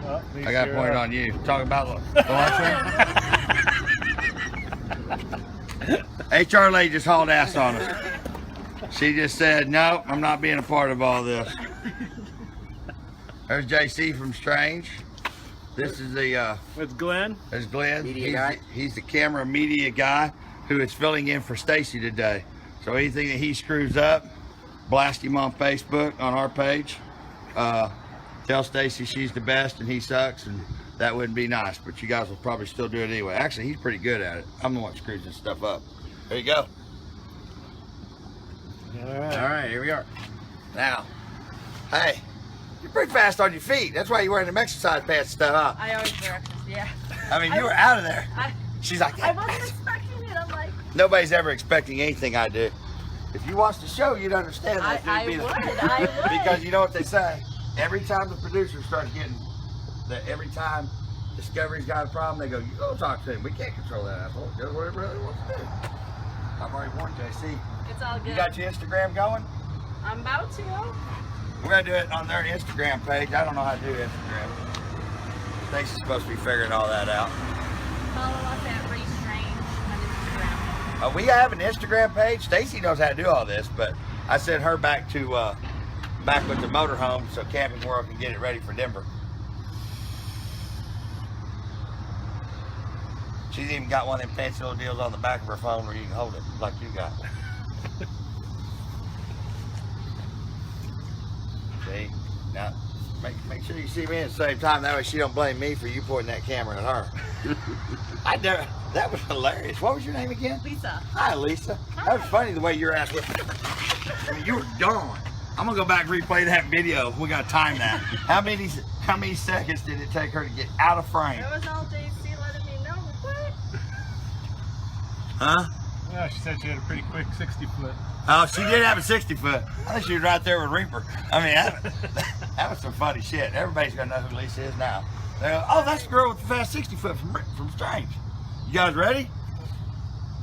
Oh, I got to point on you. Talk about the lunchroom. HR lady just hauled ass on us. She just said, "Nope, I'm not being a part of all this." There's JC from Strange. This is the It's Glenn. There's Glenn. Media guy. He's the camera media guy who is filling in for Stacy today. So anything that he screws up, blast him on Facebook on our page. Tell Stacy she's the best and he sucks, and that wouldn't be nice. But you guys will probably still do it anyway. Actually, he's pretty good at it. I'm the one that screws this stuff up. There you go. All right, here we are. Now, hey, you're pretty fast on your feet. That's why you're wearing them exercise pants and stuff, huh? I always wear extras, yeah. I mean, you were out of there. She's like, I wasn't expecting it. I'm like, nobody's ever expecting anything I do. If you watch the show, you'd understand that. I would. Because you know what they say. Every time the producer starts getting that, every time Discovery's got a problem, they go, "You go talk to him. We can't control that asshole. Does what it really wants to do." I've already warned JC. It's all good. You got your Instagram going? I'm about to. We're gonna do it on their Instagram page. I don't know how to do Instagram. Stacy's supposed to be figuring all that out. Follow us at Ray Strange on Instagram. We have an Instagram page. Stacy knows how to do all this, but I sent her back to back with the motorhome so Camping World can get it ready for Denver. She's even got one of them fancy little deals on the back of her phone where you can hold it like you got. See? Now, make sure you see me at the same time. That way she don't blame me for you pointing that camera at her. That was hilarious. What was your name again? Lisa. Hi, Lisa. Hi. That was funny the way your ass was. I mean, you were gone. I'm gonna go back and replay that video. We gotta time that. How many seconds did it take her to get out of frame? It was all JC letting me know. What? Huh? Yeah, she said she had a pretty quick 60-foot. Oh, she did have a 60-foot. I think she was right there with Reaper. I mean, that was some funny shit. Everybody's gonna know who Lisa is now. They go, "Oh, that's the girl with the fast 60-foot from Strange." You guys ready?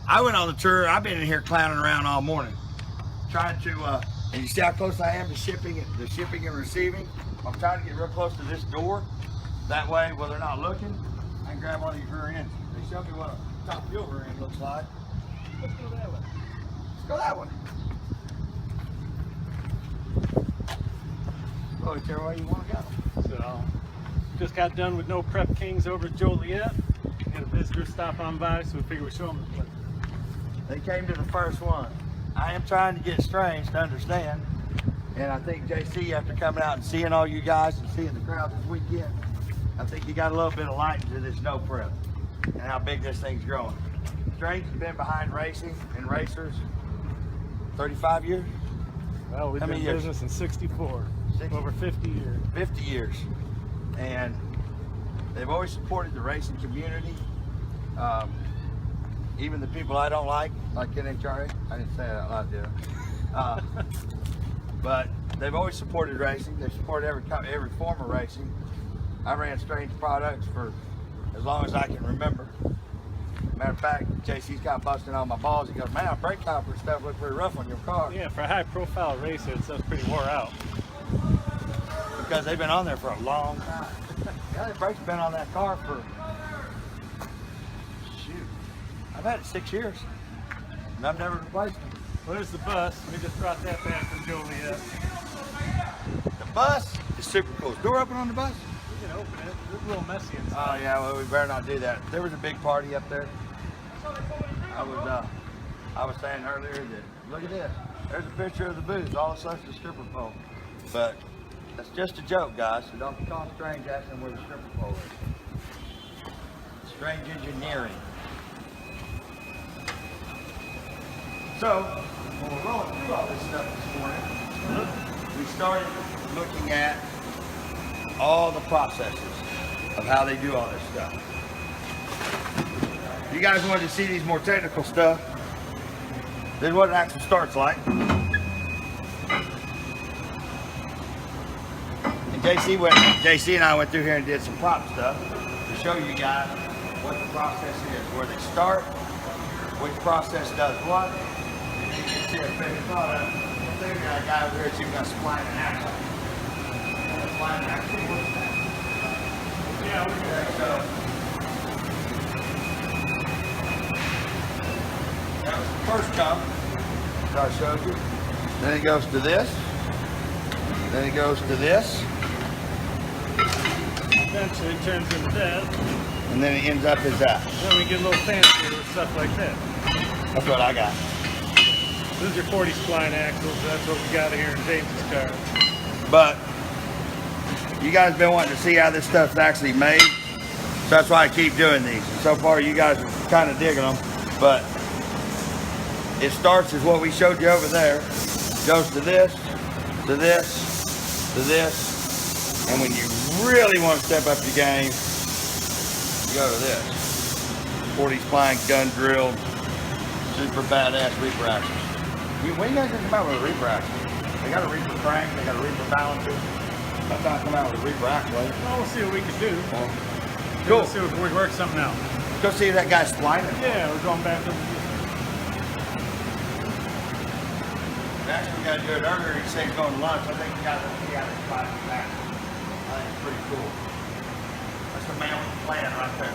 I went on the tour. I've been in here clowning around all morning, trying to. And you see how close I am to shipping and receiving. I'm trying to get real close to this door. That way, while they're not looking, I can grab one of these rear ends. They showed me what a top fuel rear end looks like. Let's go that way. Let's go that one. Go whichever way you want to go. So, just got done with No Prep Kings over at Joliet. Had a visitor stop on by, so we figured we'd show them the place. They came to the first one. I am trying to get Strange to understand, and I think JC, after coming out and seeing all you guys and seeing the crowd this weekend, I think you got a little bit of light into this no prep and how big this thing's growing. Strange has been behind racing and racers 35 years? Well, we've How been many in years? business in 64, 60? over 50 years. 50 years. And they've always supported the racing community. Even the people I don't like NHRA. I didn't say that out loud, did I? But they've always supported racing. They've supported every form of racing. I ran Strange products for as long as I can remember. Matter of fact, JC's got busting on my balls. He goes, "Man, brake caliper stuff look pretty rough on your car." Yeah, for a high-profile racer, it stuff's pretty wore out. Because they've been on there for a long time. Yeah, the brake's been on that car for, shoot, I've had it 6 years. And I've never replaced it. Where's the bus? We just brought that back from Joliet. The bus is super cool. Is the door open on the bus? We can open it. It's a little messy inside. Oh yeah, well we better not do that. There was a big party up there. I was saying earlier that, look at this. There's a picture of the booth. All of a sudden it's a stripper pole. But that's just a joke, guys. So don't call Strange asking where the stripper pole is. Strange engineering. So, when we're rolling through all this stuff this morning, we started looking at all the processes of how they do all this stuff. If you guys wanted to see these more technical stuff, this is what it actually starts like. And JC and I went through here and did some prop stuff to show you guys what the process is, where they start, which process does what. And you can see a finished product. I think we got a guy over here that's even got spline and axle. And the spline and axle, what's that? Okay, so that was the first jump that I showed you. Then it goes to this. Then it goes to this. Eventually it turns into that. And then it ends up as that. Then we get a little fancier with stuff like that. That's what I got. This is your 40 spline axles. That's what we got here in James's car. But you guys been wanting to see how this stuff's actually made. So that's why I keep doing these. And so far you guys are kind of digging them. But it starts as what we showed you over there. Goes to this, to this, to this. And when you really want to step up your game, you go to this. 40 spline gun drilled, super badass Reaper axles. When you guys gonna come out with a Reaper axle? They got a Reaper crank, they got a Reaper balancer. I'm not come out with a Reaper axle. Well, we'll see what we can do. Cool. We'll see if we work something out. Go see that guy splining. Yeah, we're going back over here. Actually, we got to do it earlier. He said he's going to lunch. I think we got to see how they spot it back. I think it's pretty cool. That's the man with the plan right there.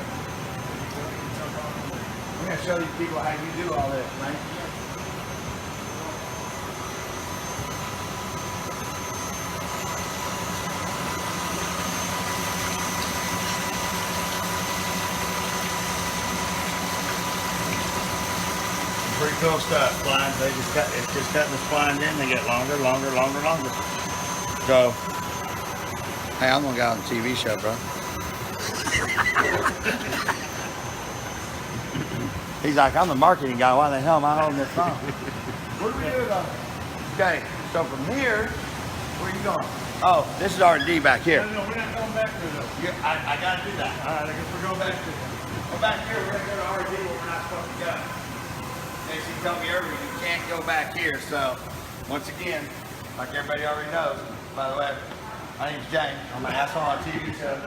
I'm going to show these people how you do all this, man. Pretty cool stuff. Splines, they just cut. It's just cutting the splines in. They get longer, longer, longer, longer. So, hey, I'm gonna go on the TV show, bro. He's like, I'm the marketing guy. Why the hell am I holding this phone? What do we do though? Okay, so from here, where are you going? Oh, this is R&D back here. No, we're not going back there though. I gotta do that. All right, I guess we're going back there. Go back here. We're gonna go to R&D where we're not supposed to go. Casey told me earlier you can't go back here. So once again, like everybody already knows, by the way, my name's James. I'm an asshole on a TV show,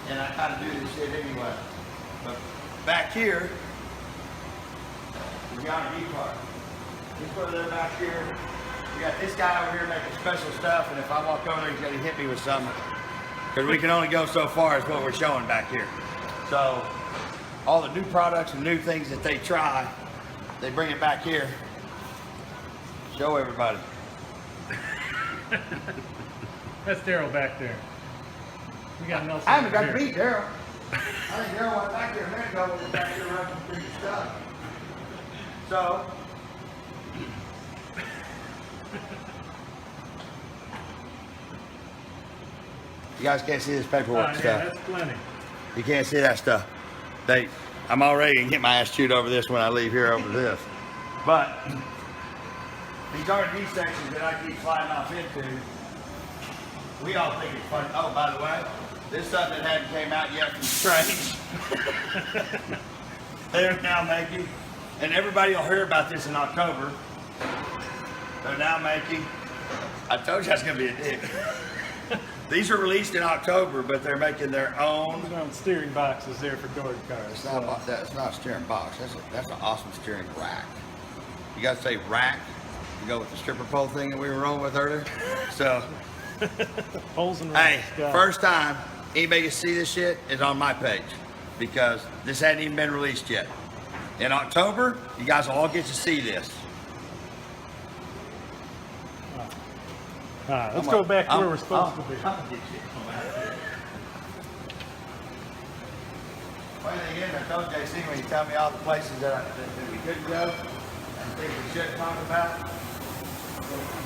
and I kind of do this shit anyway. But back here is the R&D part. This over there back here. We got this guy over here making special stuff, and if I walk over there, he's gonna hit me with something. Because we can only go so far as what we're showing back here. So all the new products and new things that they try, they bring it back here. Show everybody. That's Daryl back there. We got Nelson. I haven't got over to here. meet Daryl. I think Daryl went back there a minute ago. We were back here running through the stuff. So, you guys can't see this paperwork Yeah, stuff. that's plenty. You can't see that stuff. I'm already gonna get my ass chewed over this when I leave here over this. But these R&D sections that I keep sliding off into, we all think it's fun. Oh, by the way, this stuff that hadn't came out yet from Strange. They're now making, and everybody will hear about this in October. They're now making, I told you I was gonna be a dick. These are released in October, but they're making their own. Steering boxes there for door cars. It's not that's not a steering box. That's an awesome steering rack. You gotta say rack to go with the stripper pole thing that we were rolling with earlier. So, Holes and hey, rocks, got it. first time anybody can see this shit is on my page because this hadn't even been released yet. In October, you guys will all get to see this. All right, let's go back to where we're supposed to be. I'm gonna get you. Funny thing is, I told JC when he told me all the places that we couldn't go and things we shouldn't talk about,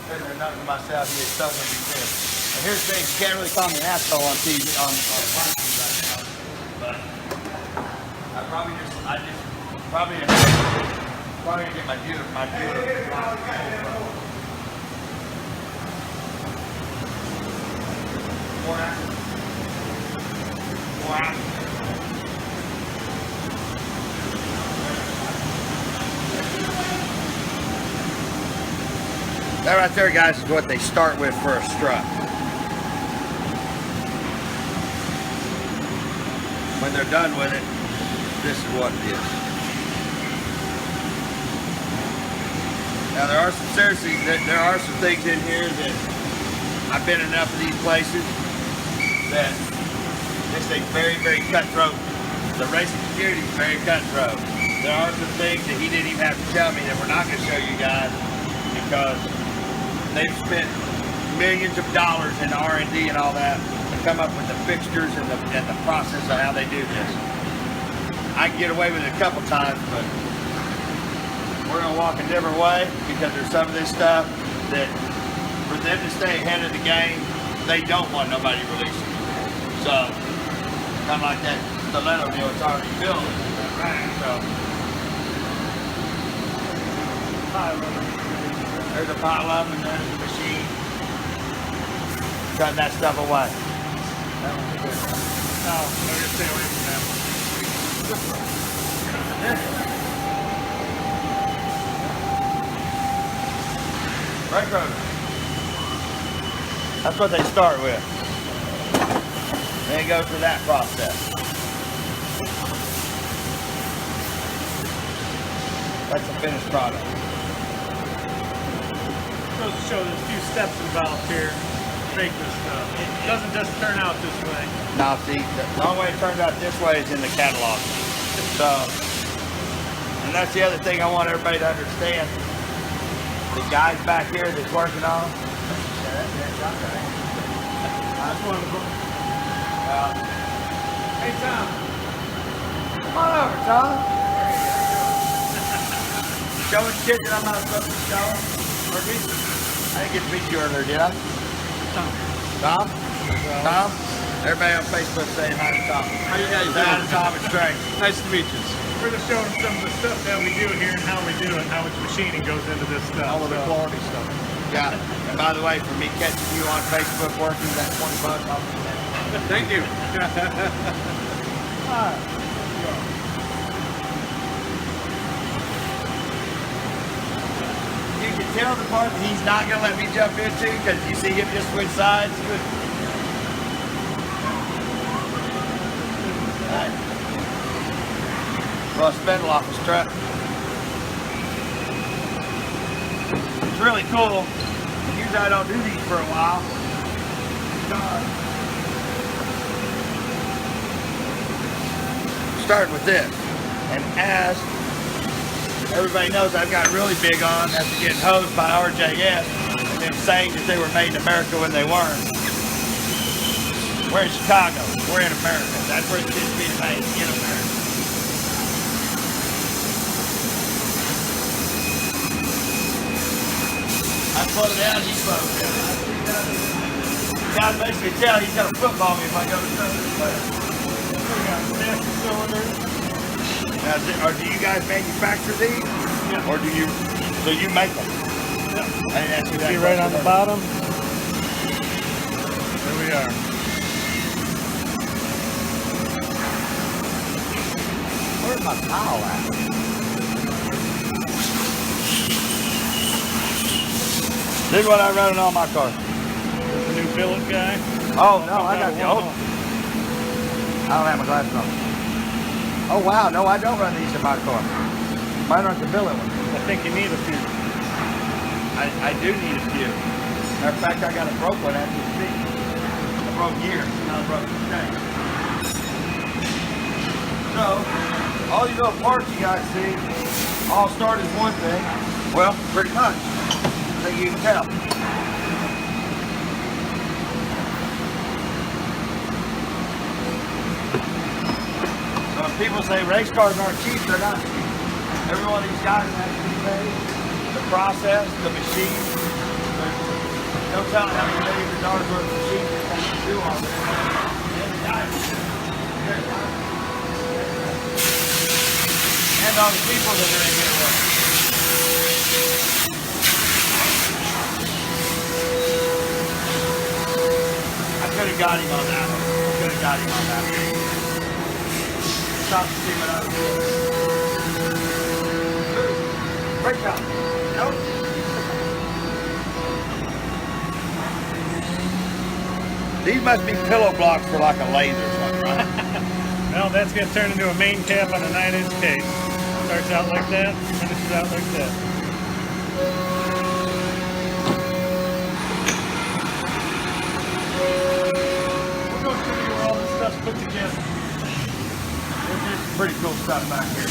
couldn't have nothing to myself. He is so gonna be pissed. And here's the thing: you can't really call me an asshole on TV on podcast right now, but I probably gonna get my dealer. More action. More action. That right there, guys, is what they start with for a strut. When they're done with it, this is what it is. Now there are some things in here that I've been in enough of these places that This thing's very, very cutthroat. The racing community is very cutthroat. There are some things that he didn't even have to tell me that we're not going to show you guys because they've spent millions of dollars in R&D and all that to come up with the fixtures and the process of how they do this. I can get away with it a couple times, but we're going to walk a different way because there's some of this stuff that for them to stay ahead of the game, they don't want nobody releasing. So, kind of like that stiletto deal, it's already built. So, there's a pile of them and there's the machine. Cutting that stuff away. No, we're gonna stay away from that. Brake rotor. That's what they start with. Then it goes through that process. That's the finished product. Goes to show there's a few steps involved here to make this stuff. It doesn't just turn out this way. Now see, the only way it turns out this way is in the catalog. So, and that's the other thing I want everybody to understand. The guys back here that's working on them. That's one of them. Hey Tom. Come on over, Tom. Showing shit that I'm not supposed to show. Or me? I didn't get to meet you earlier, did I? Tom. Tom? Tom? Everybody on Facebook saying hi to Tom. How you guys Hi to doing? Tom and Trey. Nice to meet you. We're just showing some of the stuff that we do here and how we do it and how much machining goes into this stuff. All of the So, quality stuff. Yeah. And by the way, for me catching you on Facebook working, that $20 off the net. Thank you. You can tell the part that he's not going to let me jump into because you see him just switch sides. Right. Well, spindle off his truck. It's really cool. Usually I don't do these for a while. Starting with this. And as everybody knows, I've got really big on after getting hosed by RJS and them saying that they were made in America when they weren't. We're in Chicago. We're in America. That's where it's being made, in America. I slow down, he slows down. The guy makes me tell he's gonna football me if I go to this place. we got master cylinders. Now, or do you guys manufacture these? Yeah. Or do you, so you make them? Yeah. I didn't ask you that See right on the question. bottom? There we are. Where's my towel at? This is what I run in all my cars. There's the new billet guy. Oh, no, I got the old. I don't have my glasses on. Oh, wow, no, I don't run these in my car. Mine aren't the billet ones. I think you need a few. I do need a few. Matter of fact, I got a broke one as we speak. A broke gear, not a broke chain. So, all these little parts you guys see all start as one thing. Well, pretty much. I think you can tell. So when people say race cars aren't cheap, they're not cheap. Every one of these guys has to be made. The process, the machine. No telling how many millions of dollars worth of machines they have to do on this. And all the people that are in here working. I could have got him on that one. Could have got him on that one. Stop to see what I was doing. Break out. Nope. These must be pillow blocks for like a lathe or something, right? Well, that's going to turn into a main cap on a 9-inch case. Starts out like that, finishes out like that. We'll go show you where all this stuff's put put together. There's some pretty cool stuff back here.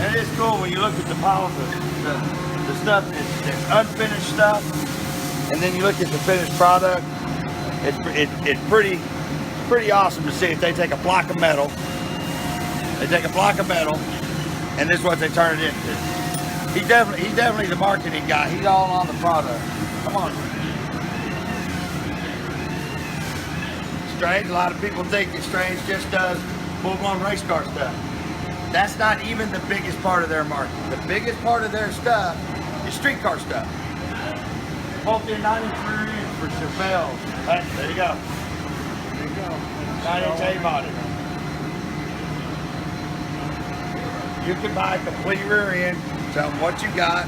And it is cool when you look at the piles of the stuff that's unfinished stuff, and then you look at the finished product. It's pretty awesome to see if they take a block of metal. They take a block of metal, and this is what they turn it into. He's definitely the marketing guy. He's all on the product. Come on. Strange. A lot of people think that Strange just does full-blown race car stuff. That's not even the biggest part of their market. The biggest part of their stuff is street car stuff. Both in 9-inch rear end for Chevelles. There you go. There you go. 9-inch A-body. You can buy a complete rear end, tell them what you got,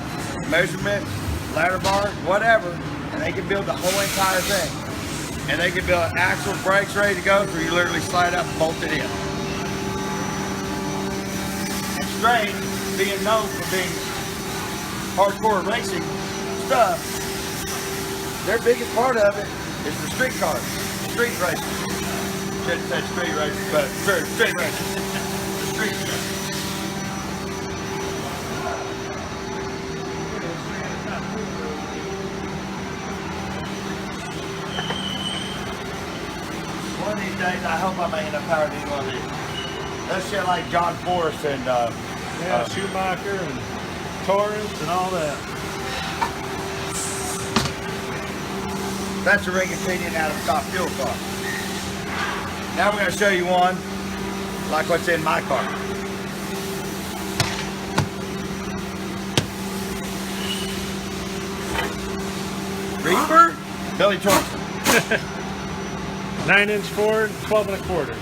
measurements, ladder bar, whatever, and they can build the whole entire thing. And they can build an axle, brakes ready to go, so you literally slide up and bolt it in. And Strange, being known for being hardcore racing stuff, their biggest part of it is the street cars, street racing. Shouldn't say street racing, but street racing. The street stuff. One of these days, I hope I may end up powering these one of these. That shit like John Forrest and Schumacher and Torrance and all that. that's a ring opinion out of the top fuel car. Now we're going to show you one like what's in my car. Reaper, Billy Torrance. 9-inch Ford, 12 1/4.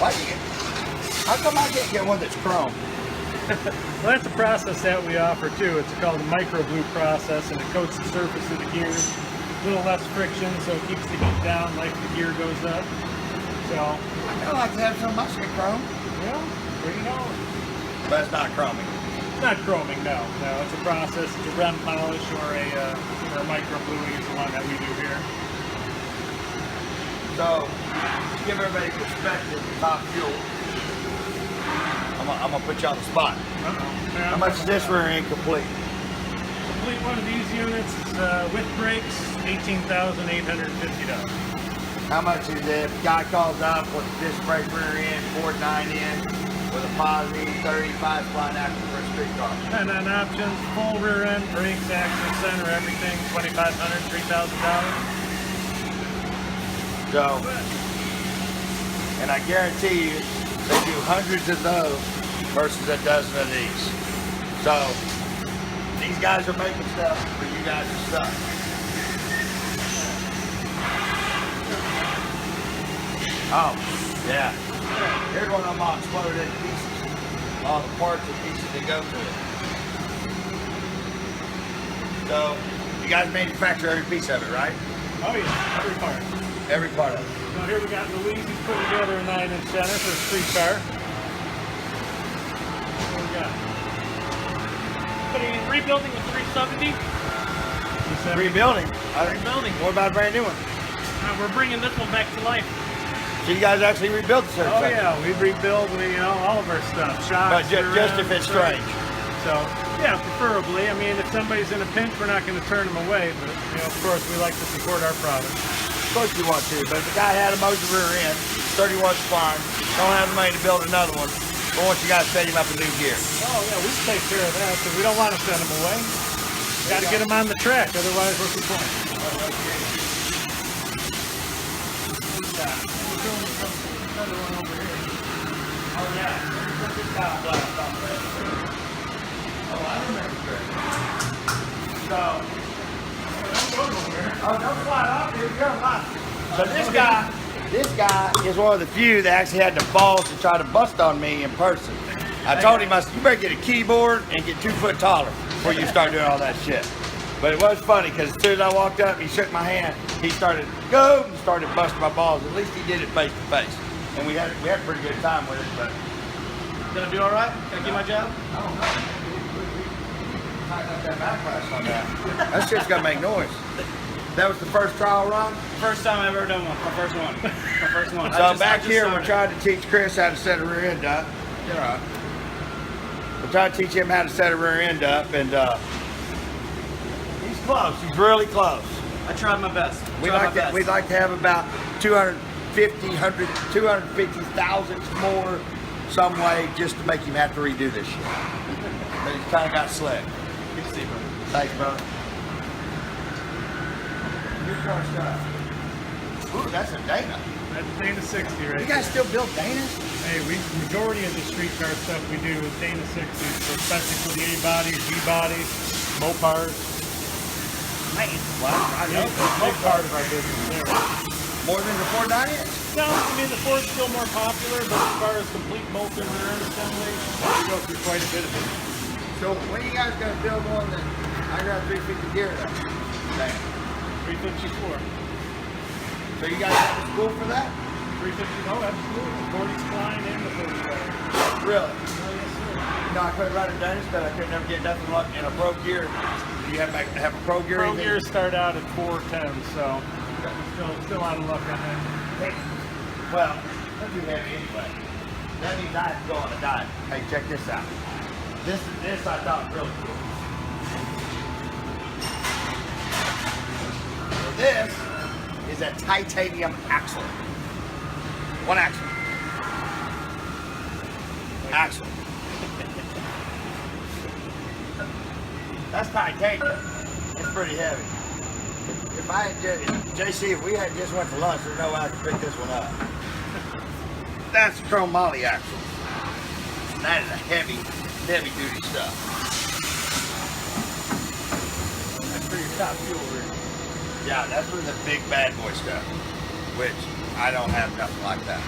Why you get? How come I can't get one that's chrome? Well, that's a process that we offer too. It's called the micro blue process, and it coats the surface of the gears. A little less friction, so it keeps the heat down like the gear goes up. So, I'd like to have some of my shit chrome. yeah, there you go. But it's not chroming. It's not chroming, no. No, it's a process. It's a REM polish or a micro bluing is the one that we do here. So, to give everybody perspective, top fuel, I'm gonna put you on the spot. How much is this rear end complete? Complete one of these units is with brakes, $18,850. How much is it? If a guy calls up with a disc brake rear end, Ford 9-inch, with a Posse 35 spline axle for a street car? And then options, full rear end, brakes, axle, center, everything, $2,500, $3,000. So, and I guarantee you, they do hundreds of those versus a dozen of these. So, these guys are making stuff for you guys to stuff. Oh, yeah. Here's one of them all exploded in pieces. All the parts and pieces that go to it. So, you guys manufacture every piece of it, right? Oh yeah, every part. Every part of it. So here we got Louise, he's putting together a 9-inch center for a street car. What we got? Rebuilding a 370. Rebuilding. Rebuilding. What about a brand new one? We're bringing this one back to life. So you guys actually rebuilt the service? Oh yeah, we rebuild, all of our stuff. Shocks, But just if it's strange. So, yeah, preferably. I mean, if somebody's in a pinch, we're not going to turn them away. But, of course, we like to support our product. Of course you want to, but if the guy had a motor rear end, 31 spine, don't have the money to build another one, but once you guys set him up a new gear. Oh, yeah, we take care of that because we don't want to send them away. Got to get them on the track, otherwise what's the point? Another one over here. Oh yeah, put this guy on blast on there. Oh, I remember that. So, oh, don't slide off, dude. You're on live. So this guy is one of the few that actually had the balls to try to bust on me in person. I told him, I said, you better get a keyboard and get 2 foot taller before you start doing all that shit. But it was funny because as soon as I walked up, he shook my hand. He started go and started busting my balls. At least he did it face to face, and we had a pretty good time with it. But Gonna do all right? Can I get my job? I don't know. Tighten up that backlash on that. That shit's gonna make noise. That was the first trial run? First time I've ever done one. My first one. My first one. So back here, we're trying to teach Chris how to set a rear end up. You're all right. We're trying to teach him how to set a rear end up, and he's close. He's really close. I tried my best. We'd like to have about 250,000 more some way just to make him have to redo this shit. But he's kind of got slick. Good to see you, brother. Thanks, brother. New car stuff. Ooh, that's a Dana. That's Dana 60 right You there. guys still build Danas? Hey, majority of the streetcar stuff we do is Dana 60s, so especially for the A-bodies, B-bodies, Mopars. Man, well, I know. That's a big part of our business there. More than the 490? No, I mean, the Ford's still more popular, but as far as complete molten rear end assembly, we go through quite a bit of it. So when you guys gonna build one that I got 350 gear though? 354. So you guys have a school for that? 350, oh, absolutely. The 40 spline and the 40 car. Really? Oh, yes, sir. You know, I couldn't ride a Danish, but I could never get nothing like in a pro gear. Do you have to have a pro gear? Pro anything? gears start out at 410, so still out of luck on that. Well, that'd be heavy anyway. That means I have to go on a diet. Hey, check this out. This I thought was really cool. So this is a titanium axle. One axle. Axle. That's titanium. It's pretty heavy. If I had just, JC, if we had just went to lunch, there's no way I could pick this one up. That's chrome moly axle. That is a heavy duty stuff. That's for your top fuel rig. Yeah, that's for the big bad boy stuff, which I don't have nothing like that.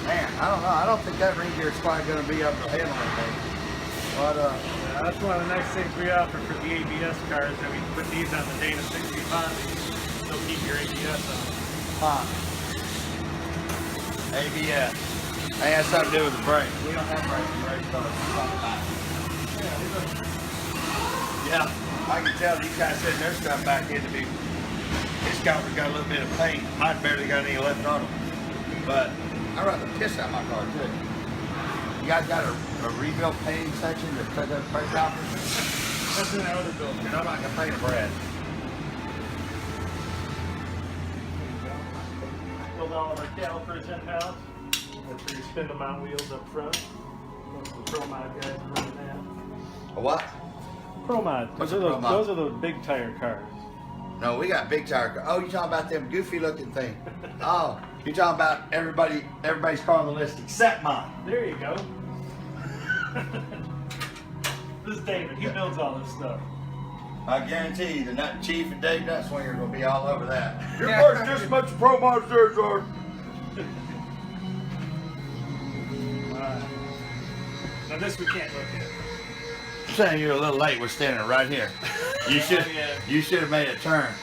Man, I don't know. I don't think that ring gear is quite going to be up to handle anything. But Yeah, that's one of the next things we offer for the ABS cars, that we put these on the Dana 60 bodies. They'll keep your ABS on. ABS. That has something to do with the brake. We don't have brakes. Brakes don't. Yeah, I can tell these guys setting their stuff back in to be. This counter's got a little bit of paint. Mine barely got any left on them. But I'd rather piss out my car too. You guys got a rebuilt painting section that does that brake calipers? That's in the other building. And I'm not complaining, Brad. Build all of our calipers in-house. That's for your spindle mount wheels up front. Those are the Pro Mod guys running that. A what? Pro Mod. What's Those a are Pro Mod? those are the big tire cars. No, we got big tire cars. Oh, you talking about them goofy looking thing? Oh, you're talking about everybody's car on the list except mine. There you go. This is David. He builds all this stuff. I guarantee you, the Nut Chief and Dave Nutswinger will be all over that. Your car's just as much Pro Mod as theirs are. Now this we can't look at. I'm saying you're a little late. We're standing right here. You should have made a turn.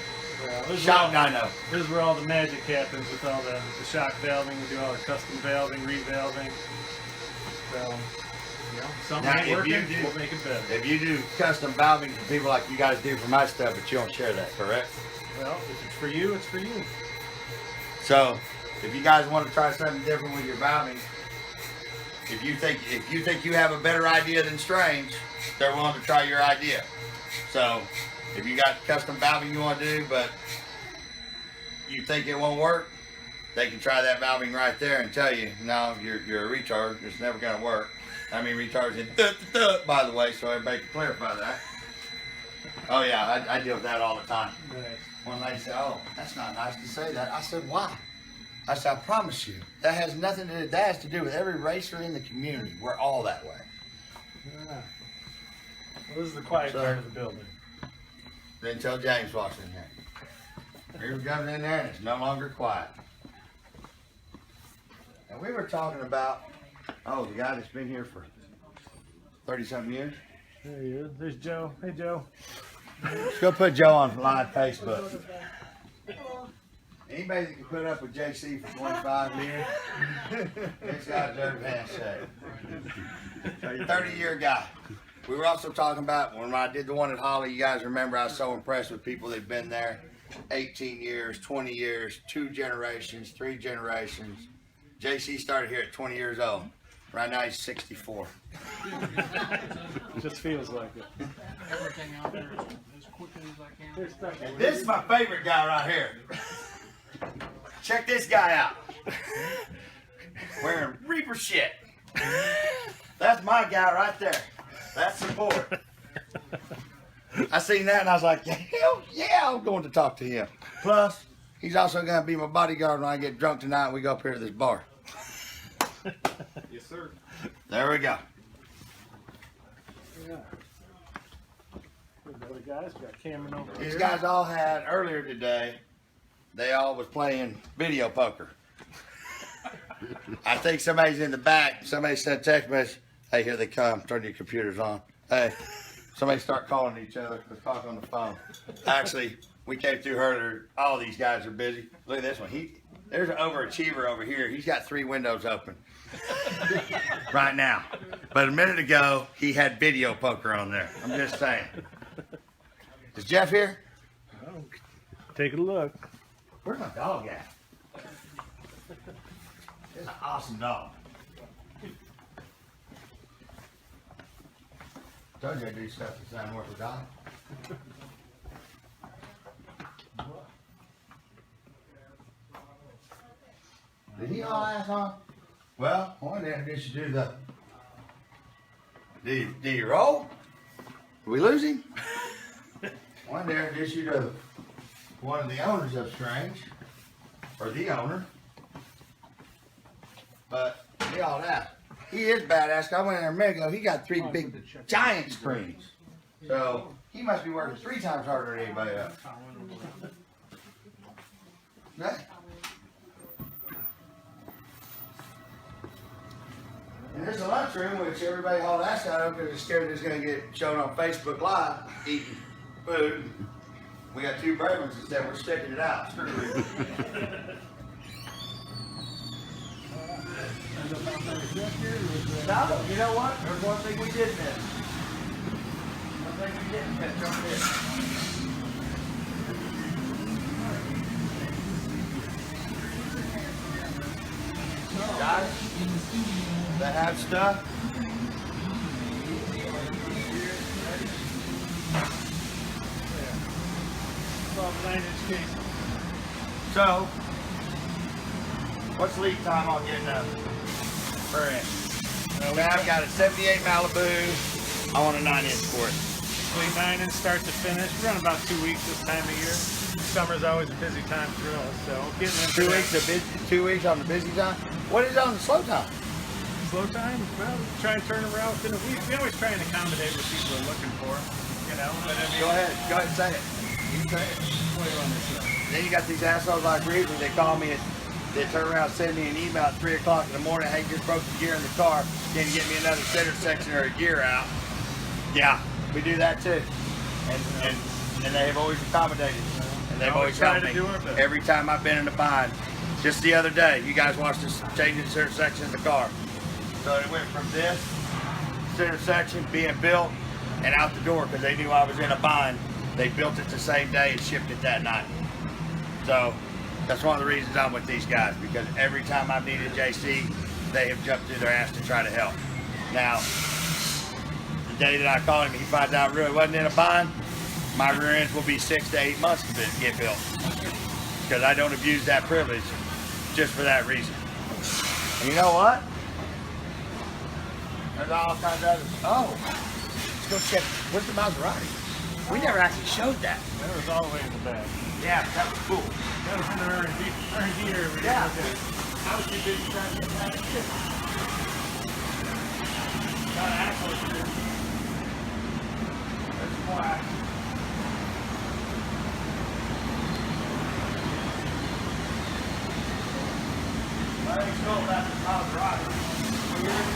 This Shock dyno. This is where all the magic happens with all the shock valving. We do all the custom valving, revalving. So, you know, something Now, ain't if working, you do- we'll make it better. If you do custom valving for people like you guys do for my stuff, but you don't share that, correct? Well, if it's for you, it's for you. So, if you guys want to try something different with your valving, if you think you have a better idea than Strange, they're willing to try your idea. So, if you got custom valving you want to do, but you think it won't work, they can try that valving right there and tell you, no, you're a retard. It's never going to work. I mean, retards in by the way, so everybody can clarify that. Oh yeah, I deal with that all the time. Nice. One lady said, "Oh, that's not nice to say that." I said, "Why?" I said, "I promise you, that has nothing to do. That has to do with every racer in the community. We're all that way." Yeah. Well, this is the quiet part of the building. Then tell James walks in here. We're coming in there, and it's no longer quiet. And we were talking about, the guy that's been here for 30-something years. There he is. There's Joe. Hey, Joe. Let's go put Joe on live Facebook. Anybody that can put up with JC for 25 years, this guy deserves a handshake. 30-year guy. we were also talking about when I did the one at Holly. You guys remember I was so impressed with people that've been there 18 years, 20 years, 2 generations, 3 generations. JC started here at 20 years old. Right now he's 64. Just feels like it. Everything out there as quickly as I can. Here's stuff. And this is my favorite guy right here. Check this guy out. Wearing Reaper shit. That's my guy right there. That's support. I seen that and I was like, hell yeah, I'm going to talk to him. Plus, he's also going to be my bodyguard when I get drunk tonight and we go up here to this bar. Yes, sir. There we go. Yeah. The other guys got Cameron over These here. guys all had, earlier today, they all was playing video poker. I think somebody's in the back. Somebody sent a text message. Hey, here they come. Turn your computers on. Hey, somebody start calling each other. Let's talk on the phone. Actually, we came through earlier. All these guys are busy. Look at this one. There's an overachiever over here. He's got 3 windows open right now. But a minute ago, he had video poker on there. I'm just saying. Is Jeff here? Take a look. Where's my dog at? It's an awesome dog. Told you I do stuff that's not worth a dog. Did he all ass on? Well, I wanted to introduce you to the. Do you roll? Did we lose him? I wanted to introduce you to one of the owners of Strange, or the owner. But he all that. He is badass. I went in there a minute ago. He got 3 big giant screens. So he must be working 3 times harder than anybody else. Yeah. And there's a lunchroom which everybody hauled ass out of because they're scared it's going to get shown on Facebook Live eating food. We got 2 bourbons instead. We're sticking it out. No, you know what? There's one thing we did miss. One thing we didn't miss. Jump in. Guys, that have stuff. 9-inch case. So, what's lead time on getting a Beret? I've got a 78 Malibu. I want a 9-inch for it. Between 9 and start to finish. We run about 2 weeks this time of year. Summer's always a busy time for us, so getting into 2 weeks, 2 weeks on the busy time. What is on the slow time? slow time. Well, try and turn around within a week. We always try and accommodate what people are looking for, you know. But I mean, Go ahead and say it. You say it. what do you want to say? Then you got these assholes like Reeves, they call me, they turn around and send me an email at 3 o'clock in the morning, hey, just broke the gear in the car, can you get me another center section or a gear out? Yeah, we do that too. And they have always accommodated. And they've always try helped to me do our best. every time I've been in a bind. Just the other day, you guys watched us changing the center section of the car. So it went from this center section being built and out the door because they knew I was in a bind. They built it the same day and shipped it that night. So that's one of the reasons I'm with these guys, because every time I've needed JC, they have jumped through their ass to try to help. Now, the day that I called him, he finds out really wasn't in a bind, my rear ends will be 6 to 8 months to get built. Because I don't abuse that privilege just for that reason. And you know what? There's all kinds of others. Oh, let's go check. Where's the Maserati? We never actually showed that. That was all the way in the back. Yeah, that was cool. That was in the R&D area. We Yeah. did that. I was too busy trying to get that shit. Got an axle to do. There's some more axles. I ain't sure about the Maserati. Weird.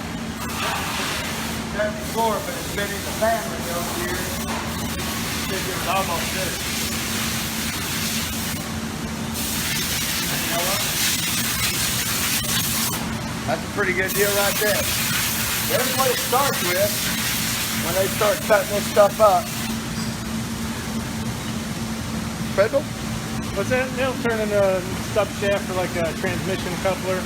74, but it's been in the family over here. It's almost good. You know what? That's a pretty good deal right there. There's what it starts with when they start cutting this stuff up. Spindle? What's that? They'll turn into a stub shaft for like a transmission coupler.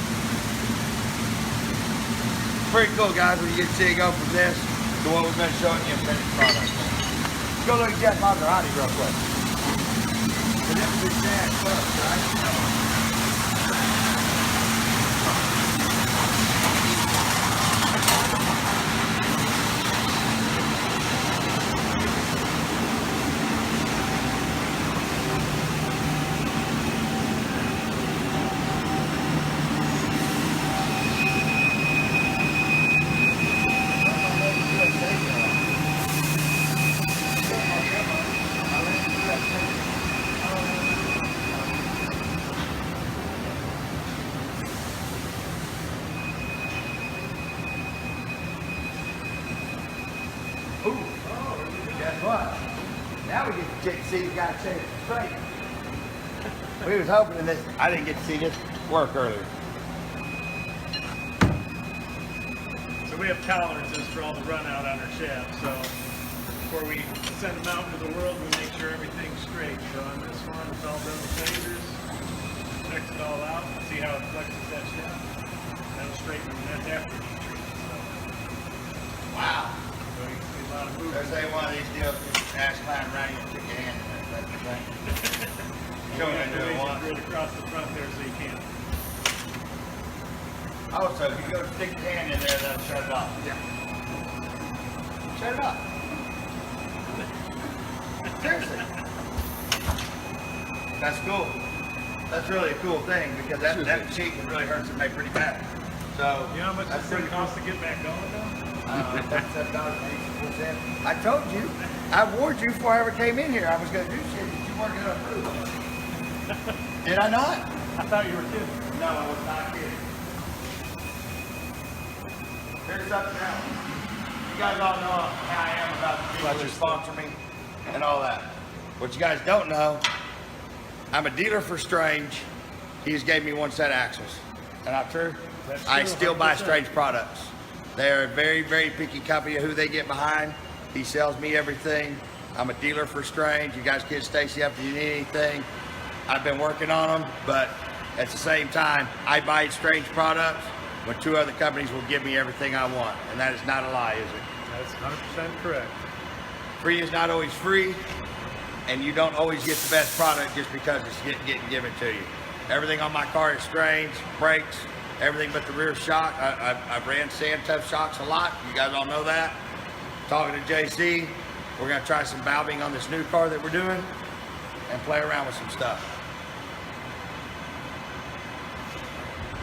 Pretty cool, guys, when you get to see it go from this to what we've been showing you in finished product. Let's go look at Jeff Maserati real quick. And this is Jack first, right? Guess what? Now we get to check to see if you got to change it straight. We was hoping in this. I didn't get to see this work earlier. So we have tolerances for all the run out on our shaft. So before we send them out into the world, we make sure everything's straight. So on this one, it's all done with lasers. Checks it all out. See how it flexes that shaft. That'll straighten them. That's after heat treatment. So, Wow. so you can see a lot of movement. There's a one of these deals. Ash line around you and stick your hand in there. That's the thing. Show me to do it once. Grid across the front there so you can't. Also, if you go stick your hand in there, that'll shut it off. Yeah. Shut it off. Seriously. That's cool. That's really a cool thing because that cheek really hurts it pretty bad. So You know how much that's it's pretty going to cost to get back going though? I told you. I warned you before I ever came in here. I was going to do shit that you weren't going to approve of. Did I not? I thought you were kidding. No, I was not kidding. Here's something else. You guys all know how I am about the people that sponsor me and all that. What you guys don't know, I'm a dealer for Strange. He just gave me one set of axles. Is that not true? That's I true, still buy 100%. Strange products. They're a very, very picky company of who they get behind. He sells me everything. I'm a dealer for Strange. You guys can hit Stacy up if you need anything. I've been working on them, but at the same time, I buy Strange products when two other companies will give me everything I want. And that is not a lie, is it? That's 100% correct. Free is not always free, and you don't always get the best product just because it's getting given to you. Everything on my car is Strange, brakes, everything but the rear shock. I've ran Sand Tough shocks a lot. You guys all know that. Talking to JC, we're gonna try some valving on this new car that we're doing and play around with some stuff.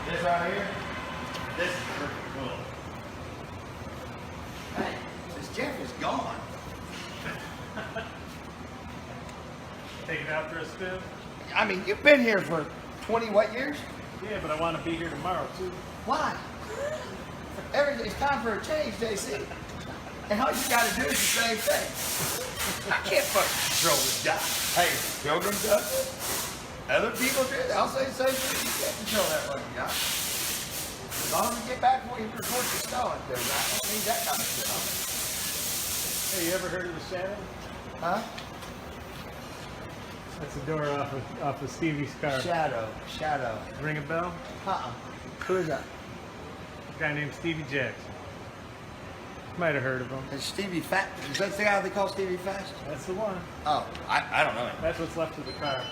This right here, this is pretty cool. Hey, this Jeff is gone. Take it out for a spin? I mean, you've been here for 20 what years? Yeah, but I want to be here tomorrow too. Why? It's time for a change, JC. And all you gotta do is the same thing. I can't fucking control this guy. Hey, Pilgrim does it. Other people do it. I'll say the same thing. You can't control that fucking guy. As long as we get back before you report the stone, because I don't need that kind of shit on me. Hey, you ever heard of the Shadow? Huh? That's the door off of Stevie's car. Shadow. Ring a bell? Who is that? A guy named Stevie Jackson. Might have heard of him. Is Stevie Fast? Is that the guy they call Stevie Fast? That's the one. Oh, I don't know him. That's what's left of the car.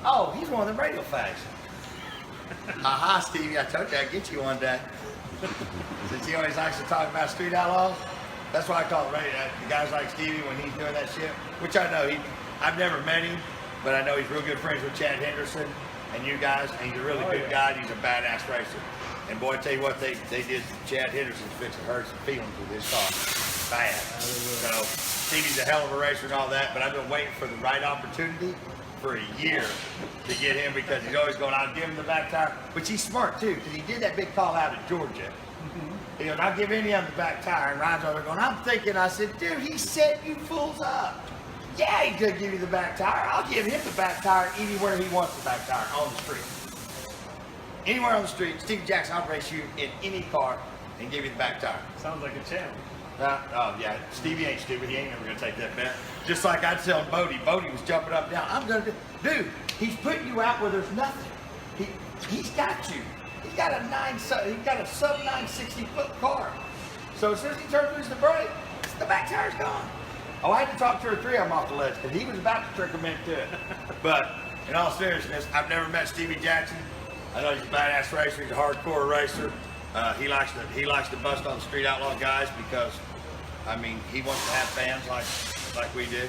Oh, he's one of the radio fags. Aha, Stevie, I told you I'd get you one day. Since he always likes to talk about street outlaws, that's why I call it radio. The guys like Stevie when he's doing that shit, which I know, I've never met him, but I know he's real good friends with Chad Henderson and you guys, and he's a really good guy, and he's a badass racer. And boy, I tell you what, they did Chad Henderson's fixing to hurt some feelings with his car. Bad. So Stevie's a hell of a racer and all that, but I've been waiting for the right opportunity for a year to get him because he's always going, I'll give him the back tire. Which he's smart too, because he did that big call out at Georgia. He goes, I'll give any of them the back tire. And Ryan's over there going, I'm thinking, I said, dude, he set you fools up. Yeah, he could give you the back tire. I'll give him the back tire anywhere he wants the back tire on the street. Anywhere on the street, Stevie Jackson, I'll race you in any car and give you the back tire. Sounds like a challenge. Oh yeah, Stevie ain't stupid. He ain't never gonna take that bet. Just like I'd tell Bodie. Bodie was jumping up and down. I'm gonna do, dude. He's putting you out where there's nothing. He's got you. He's got a sub 960 foot car. So as soon as he turns loose the brake, the back tire's gone. Oh, I had to talk 2 or 3 of them off the ledge because he was about to trick them into it. But in all seriousness, I've never met Stevie Jackson. I know he's a badass racer. He's a hardcore racer. He likes to bust on the Street Outlaw guys because, I mean, he wants to have fans like we do.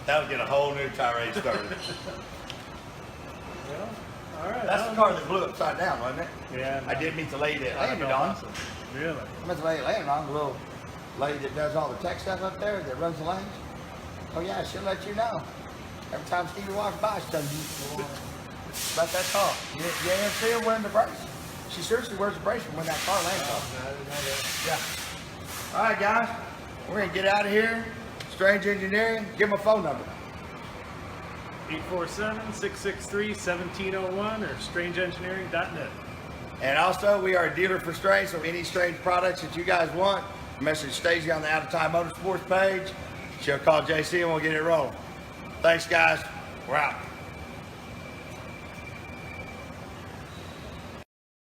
That'll get a whole new tirade started. Well, all right. That's the car that blew upside down, wasn't it? Yeah. I did meet the lady that I landed know. on. Really? I met the lady that landed on, the little lady that does all the tech stuff up there that runs the lanes. Oh yeah, she'll let you know. Every time Stevie walks by, she tells you about that car. You ain't see her wearing the brace. She seriously wears the brace when that car lands on. Yeah. All right, guys, we're gonna get out of here. Strange Engineering, give them a phone number. 847-663-1701 or strangeengineering.net. And also, we are a dealer for Strange, so any Strange products that you guys want, message Stacey on the Out of Time Motorsports page. She'll call JC and we'll get it rolling. Thanks, guys. We're out.